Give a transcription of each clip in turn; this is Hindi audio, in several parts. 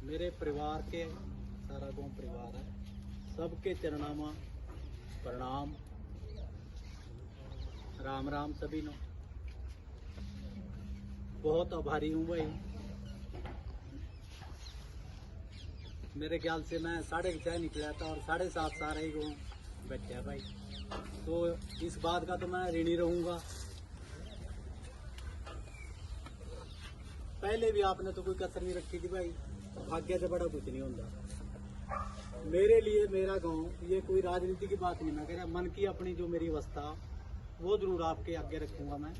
मेरे परिवार के सारा गांव परिवार है, सबके चरणामा प्रणाम, राम राम सभी नो। बहुत आभारी हूँ भाई। मेरे ख्याल से मैं 6:30 निकला था और 7:30 सारे ही गाँव बैठे हैं भाई। तो इस बात का तो मैं ऋणी रहूँगा। पहले भी आपने तो कोई कसर नहीं रखी थी भाई। भाग्य से बड़ा कुछ नहीं होता। मेरे लिए मेरा गांव, ये कोई राजनीति की बात नहीं मैं कह रहा, मन की अपनी जो मेरी अवस्था वो जरूर आपके आगे रखूंगा मैं।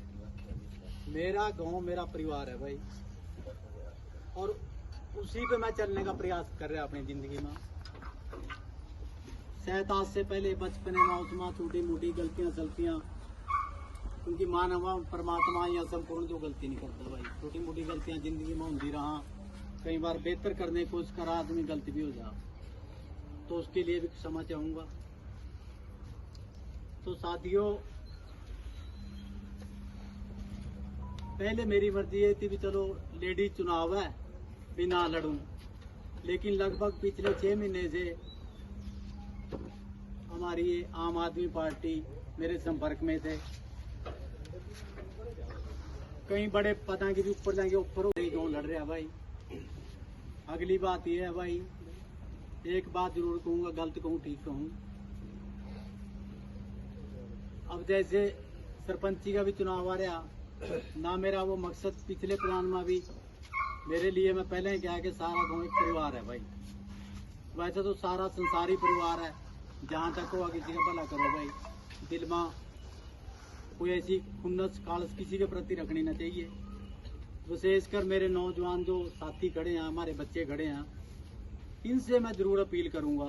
मेरा गांव मेरा परिवार है भाई, और उसी पे मैं चलने का प्रयास कर रहा अपनी जिंदगी में। शायद आज से पहले बचपन में उसमें छोटी मोटी गलतियां चलतियां, क्योंकि मानव परमात्मा या संपूर्ण जो गलती नहीं करता भाई। छोटी मोटी गलतियां जिंदगी में होती रहा, कई बार बेहतर करने की कोशिश करा आदमी गलती भी हो जा, तो उसके लिए भी क्षमा चाहूंगा। तो साथियों, पहले मेरी मर्जी ये थी भी चलो लेडीज चुनाव है भी ना लड़ूं, लेकिन लगभग पिछले 6 महीने से हमारी आम आदमी पार्टी मेरे संपर्क में थे। कई बड़े पता के भी ऊपर जाएंगे, ऊपर हो गई लड़ रहा भाई। अगली बात यह है भाई, एक बात जरूर कहूंगा, गलत कहूँ ठीक कहूँ। अब जैसे सरपंची का भी चुनाव आ रहा ना, मेरा वो मकसद पिछले प्लान में भी मेरे लिए मैं पहले ही कहा कि सारा गाँव एक परिवार है भाई। वैसे तो सारा संसारी परिवार है, जहाँ तक हुआ किसी का भला करो भाई। दिल में कोई ऐसी खुन्नस कालस किसी के प्रति रखनी ना चाहिए। विशेषकर मेरे नौजवान जो साथी खड़े हैं, हमारे बच्चे खड़े हैं, इनसे मैं जरूर अपील करूंगा,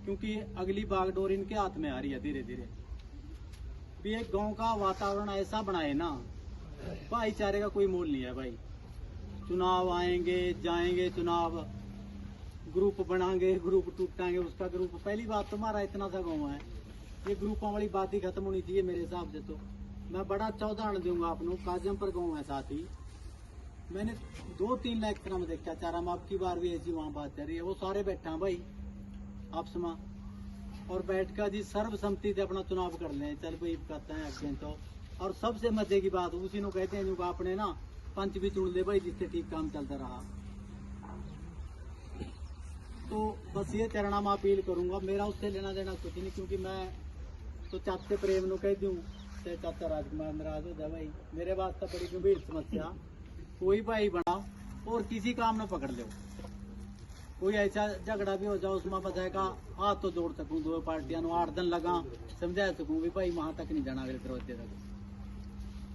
क्योंकि अगली बागडोर इनके हाथ में आ रही है धीरे धीरे। भी एक गांव का वातावरण ऐसा बनाए ना, भाईचारे का कोई मोल नहीं है भाई। चुनाव आएंगे जाएंगे, चुनाव ग्रुप बनाएंगे, ग्रुप टूटेंगे, उसका ग्रुप। पहली बात तुम्हारा इतना सा गाँव है, ये ग्रुपों वाली बात ही खत्म होनी चाहिए मेरे हिसाब से। तो मैं बड़ा अच्छा उदाहरण दूंगा आपको। काजमपुर गाँव है साथ ही, मैंने 2-3 लाख तरह में देखा। चारा माप की बार भी ऐसी वहाँ बात चल रही है, वो सारे बैठे हैं भाई आपस में, और बैठ कर जी सर्वसम्मति से अपना चुनाव कर लें। चल भाई कहते हैं आगे तो। और सबसे मजे की बात उसी को कहते हैं जो आपने ना पंच भी चुन ले भाई, जिससे ठीक काम चलता रहा। तो बस ये चरणा में अपील करूंगा, मेरा उससे लेना देना कुछ नहीं, क्योंकि मैं तो चाचे प्रेम नो कह दूं चाहे चाचा राजकुमार नाराज हो जाए भाई। मेरे वास्ते बड़ी गंभीर समस्या, कोई भाई बनाओ और किसी काम न पकड़ लो। कोई ऐसा झगड़ा भी हो जाए उसमें बचाएगा हाथ तो जोड़ सकूं, दो पार्टियां 8 दिन लगा समझा सकूं भी भाई वहां तक नहीं जाना, अगले दरवाजे तक।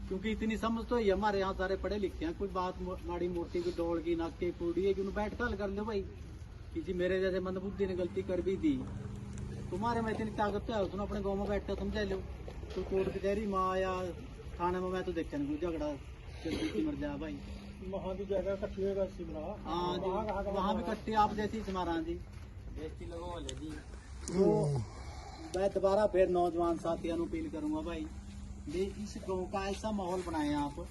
क्योंकि इतनी समझ तो ही हमारे यहाँ सारे पढ़े लिखे हैं। कोई बात माड़ी मोटी की दौड़ की नाके कूड़ी है कि बैठ कर कर लो भाई। किसी मेरे जैसे मंदबुद्धि ने गलती कर भी दी, तुम्हारे में इतनी ताकत है, उसने अपने गाँव में बैठ कर समझा लो। तो कोर्ट कचहरी माँ या थाने में मैं तो देखा नहीं कोई झगड़ा जल्दी मर जाए भाई। वहाँ भी जगह कट्टी है, हाँ जी, वहाँ भी कट्टी आप जैसी हमारा जी बेस्ती लगो वाले जी। तो मैं दोबारा फिर नौजवान साथियों को अपील करूंगा भाई, इस गाँव का ऐसा माहौल बनाए आप,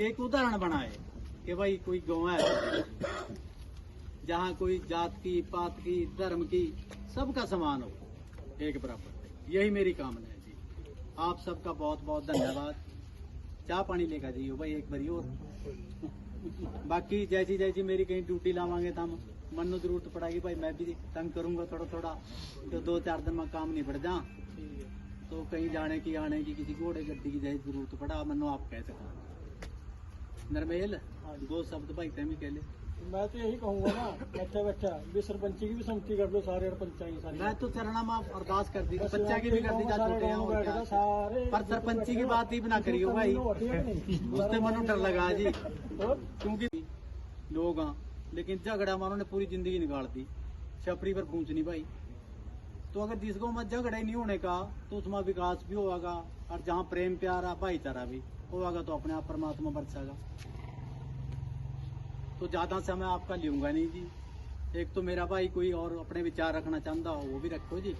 एक उदाहरण बनाए कि भाई कोई गाँव है जहाँ कोई जात की, पात की, धर्म की सबका समान हो, एक बराबर। यही मेरी कामना है जी। आप सबका बहुत बहुत धन्यवाद। चाय पानी लेकर जाइयो भाई एक बारी और। बाकी जैसी जैसी मेरी कहीं ड्यूटी लावांगे तो हम मन जरूरत पड़ेगी भाई, मैं भी तंग करूंगा थोड़ा थोड़ा। तो 2-4 दिन में काम नहीं बढ़ जा, तो कहीं जाने की आने की किसी घोड़े गड्डी की जैसी जरूरत पड़ा, मनो आप कह सको नरमेल 2 शब्द भाई तमी कह ले। मैं तो यही कहूँगा ना, बैठा बैठा भी सरपंची की भी संमति कर लो सारे, और पंचायत सारी। मैं तो चरणा में अरदास कर दी, बच्चा की भी कर दी, सारे पर सरपंची की बात ही बना करियो भाई, उससे मनो डर लगा जी। क्योंकि लोग हाँ, लेकिन झगड़ा मानो ने पूरी जिंदगी निकाल दी, छपरी पर पूछ नहीं भाई। तो अगर जिस गाँव में झगड़ा ही नहीं होने का, तो उसमें विकास भी होगा, और जहाँ प्रेम प्यार भाईचारा भी होगा, तो अपने आप परमात्मा बरसेगा। तो ज्यादा समय आपका लूंगा नहीं जी। एक तो मेरा भाई कोई और अपने विचार रखना चाहता हो वो भी रखो जी।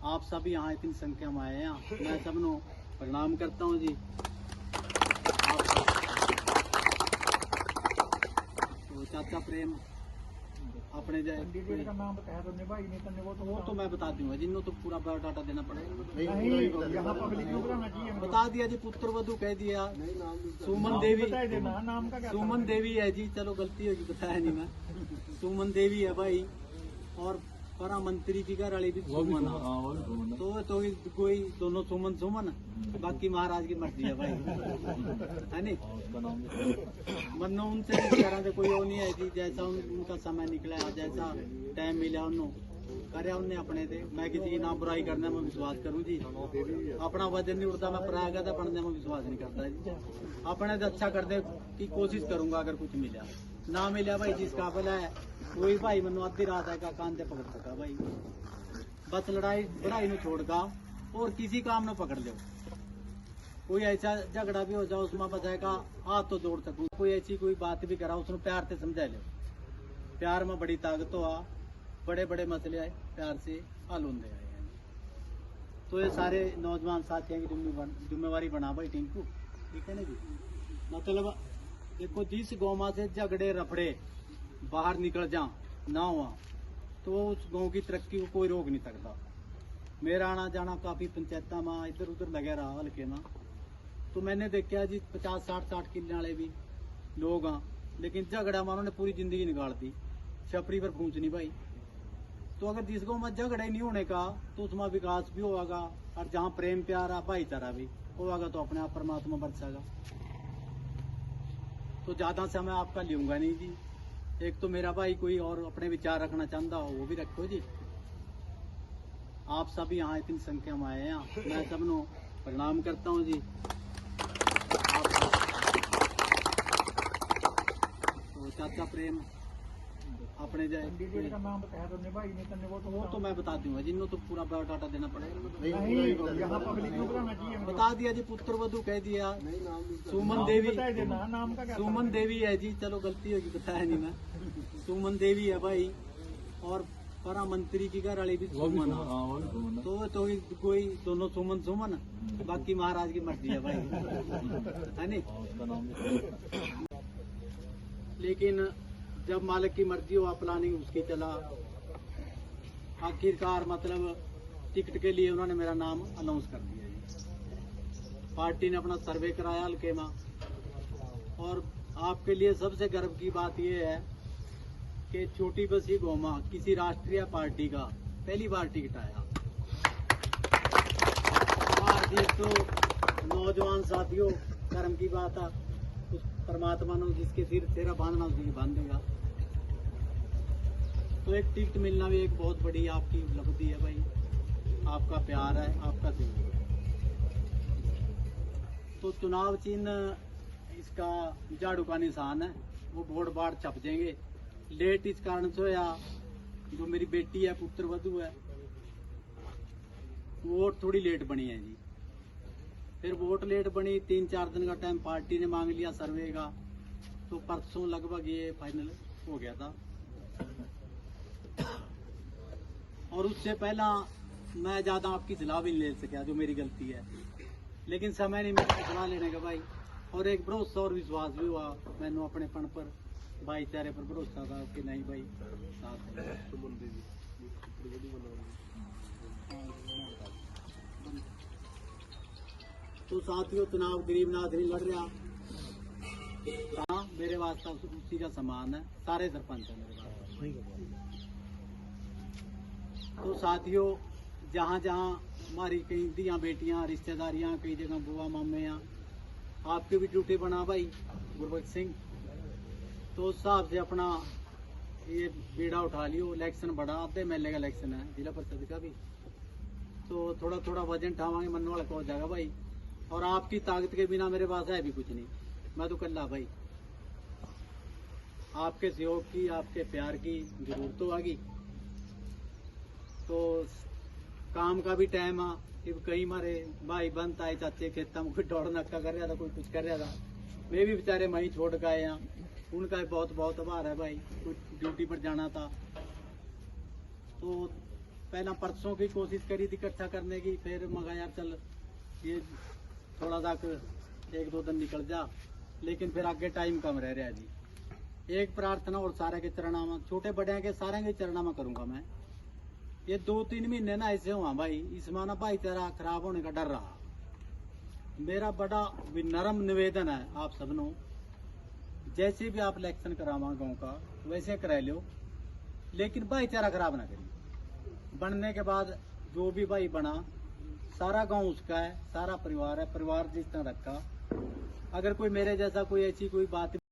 आप सभी यहाँ इतनी संख्या में आए हैं, मैं सबनो प्रणाम करता हूँ जी। तो चाचा प्रेम अपने कैंडिडेट का नाम बताया तुमने भाई ने तुमने वो तो मैं बता दूंगा जिन्हों तो पूरा बायोडाटा देना पड़ेगा। नहीं यहाँ पब्लिक क्यों बुलाना चाहिए बता दिया जी, पुत्र वधु कह दिया। सुमन देवी, बता देना नाम का क्या सुमन देवी है जी, चलो गलती होगी बताया नहीं मैं। सुमन देवी है भाई, और परा मंत्री की घर वाली भी सुमन है। तो कोई दोनों सुमन सुमन, बाकी महाराज की मर्जी है भाई, है नहीं। वरना उनसे भी कह रहे थे कोई वो नहीं है जी, जैसा उनका समय निकला है, जैसा टाइम मिला उन्होंने करे उनने अपने थे। मैं किसी की ना बुराई करने में विश्वास करूं जी, अपना वजन नहीं उड़ता, मैं पराया गया था पढ़ने में विश्वास नहीं करता जी। अपने तो अच्छा करने की कोशिश करूंगा, अगर कुछ मिला ना मिला भाई जिस काबिल है वही भाई मनु आधी रात है का कान से पकड़ सका भाई। बस लड़ाई बढ़ाई में छोड़ का और किसी काम में पकड़ लो। कोई ऐसा झगड़ा भी हो जाओ उसमें बचाएगा हाथ तो जोड़ सकूं, कोई ऐसी कोई बात भी करा उसमें प्यार से समझा लो। प्यार में बड़ी ताकत हो, बड़े बड़े मसले आए प्यार से हल होंगे। तो ये सारे नौजवान साथियों की जिम्मेवारी बना भाई टिंकू, ठीक है ना जी। मतलब देखो जिस गौमा से झगड़े रफड़े बाहर निकल जा ना हुआ तो उस गांव की तरक्की को कोई रोक नहीं सकता। मेरा आना जाना काफी पंचायत में इधर उधर लगे रहा हल्के में, तो मैंने देखा जी 50-60 किले वाले भी लोग हाँ, लेकिन झगड़ा में उन्होंने पूरी जिंदगी निकाल दी, छपरी पर पहुंच नहीं भाई। तो अगर जिस गाँव में झगड़ा ही नहीं होने का तो उसमें विकास भी होगा, और जहाँ प्रेम प्यार भाईचारा भी होगा तो अपने आप परमात्मा बरसेगा। तो ज्यादा समय आपका लूंगा नहीं जी। एक तो मेरा भाई कोई और अपने विचार रखना चाहता हो वो भी रखो जी। आप सभी यहाँ इतनी संख्या में आए हैं, मैं सबनो प्रणाम करता हूँ जी। तो चाचा प्रेम अपने कैंडिडेट का नाम बताया तुमने भाई ने तुमने वो तो मैं बता दूंगा जिन्हों तो पूरा बायोडाटा देना पड़ेगा। नहीं यहाँ पब्लिक क्यों बुलाना चाहिए बता दिया जी, पुत्र वधु कह दिया। सुमन देवी, बता देना नाम का क्या सुमन देवी है जी, चलो गलती होगी बताया नहीं मैं। सुमन देवी है भाई, और परा मंत्री की घर वाली भी सुमन है। तो कोई दोनों सुमन सुमन, बाकी महाराज की मर्जी है भाई, है नहीं। लेकिन जब मालिक की मर्जी हो प्लानिंग उसकी चला। आखिरकार मतलब टिकट के लिए उन्होंने मेरा नाम अनाउंस कर दिया जी। पार्टी ने अपना सर्वे कराया हल्के में, और आपके लिए सबसे गर्व की बात यह है कि छोटी बसी गोमा किसी राष्ट्रीय पार्टी का पहली बार टिकट आया। तो नौजवान साथियों कर्म की बात है, उस परमात्मा ने जिसके सिर तेरा बांधना उसी बांध देगा। तो एक टिकट मिलना भी एक बहुत बड़ी आपकी उपलब्धि है भाई, आपका प्यार है, आपका सहयोग है। तो चुनाव चिन्ह इसका झाड़ू का निशान है, वो बोर्ड बाढ़ छप जाएंगे। लेट इस कारण से या जो मेरी बेटी है पुत्र वधु है वो थोड़ी लेट बनी है जी। फिर वोट लेट बनी, 3-4 दिन का टाइम पार्टी ने मांग लिया सर्वे का, तो परसों लगभग ये फाइनल हो गया था। और उससे पहला मैं ज्यादा आपकी सलाह भी नहीं ले सका, जो मेरी गलती है, लेकिन समय नहीं मिला सलाह लेने का भाई। और एक भरोसा और विश्वास भी हुआ मैंने अपनेपन पर, भाईचारे पर भरोसा था कि नहीं भाई साथ है। तो साथियों चुनाव गरीब नाथ नहीं लड़ रहा, हाँ मेरे वास्ते उसी का समान है, सारे सरपंच है मेरे वास्ते। तो साथियों जहाँ जहाँ हमारी कई दियाँ बेटियाँ रिश्तेदारियाँ, कई जगह बुआ मामे यहाँ, आपकी भी ड्यूटी बना भाई गुरबख्श सिंह। तो उस हिसाब से अपना ये बीड़ा उठा लियो। इलेक्शन बड़ा आधे एमएलए का इलेक्शन है, जिला परिषद का भी, तो थोड़ा थोड़ा वजन उठावांगे, मन वाला हो जाएगा भाई। और आपकी ताकत के बिना मेरे पास है भी कुछ नहीं, मैं तो कल्ला भाई। आपके सहयोग की, आपके प्यार की जरूरत तो आगी। तो काम का भी टाइम आ, कई मारे भाई बंद आए चाचे खेता में, कोई दौड़ नक्का कर रहा था, कोई कुछ कर रहा था, वे भी बेचारे वहीं छोड़ के आए यहाँ। उनका भी बहुत बहुत आभार है भाई, कुछ ड्यूटी पर जाना था। तो पहला परसों की कोशिश करी थी इकट्ठा करने की, फिर मगा यार चल ये थोड़ा सा 1-2 दिन निकल जा, लेकिन फिर आगे टाइम कम रह रहा है जी। एक प्रार्थना और सारे के चरणा में, छोटे बड़े के सारे के चरणा में करूंगा मैं। ये 2-3 महीने ना ऐसे हुआ भाई, इसमें ना भाईचारा खराब होने का डर रहा। मेरा बड़ा नरम निवेदन है आप सबनों, जैसे भी आप इलेक्शन करावा गाँव का वैसे करा लो, लेकिन भाईचारा खराब ना करिए। बनने के बाद जो भी भाई बना, सारा गांव उसका है, सारा परिवार है, परिवार जिस तरह रखा। अगर कोई मेरे जैसा कोई ऐसी कोई बात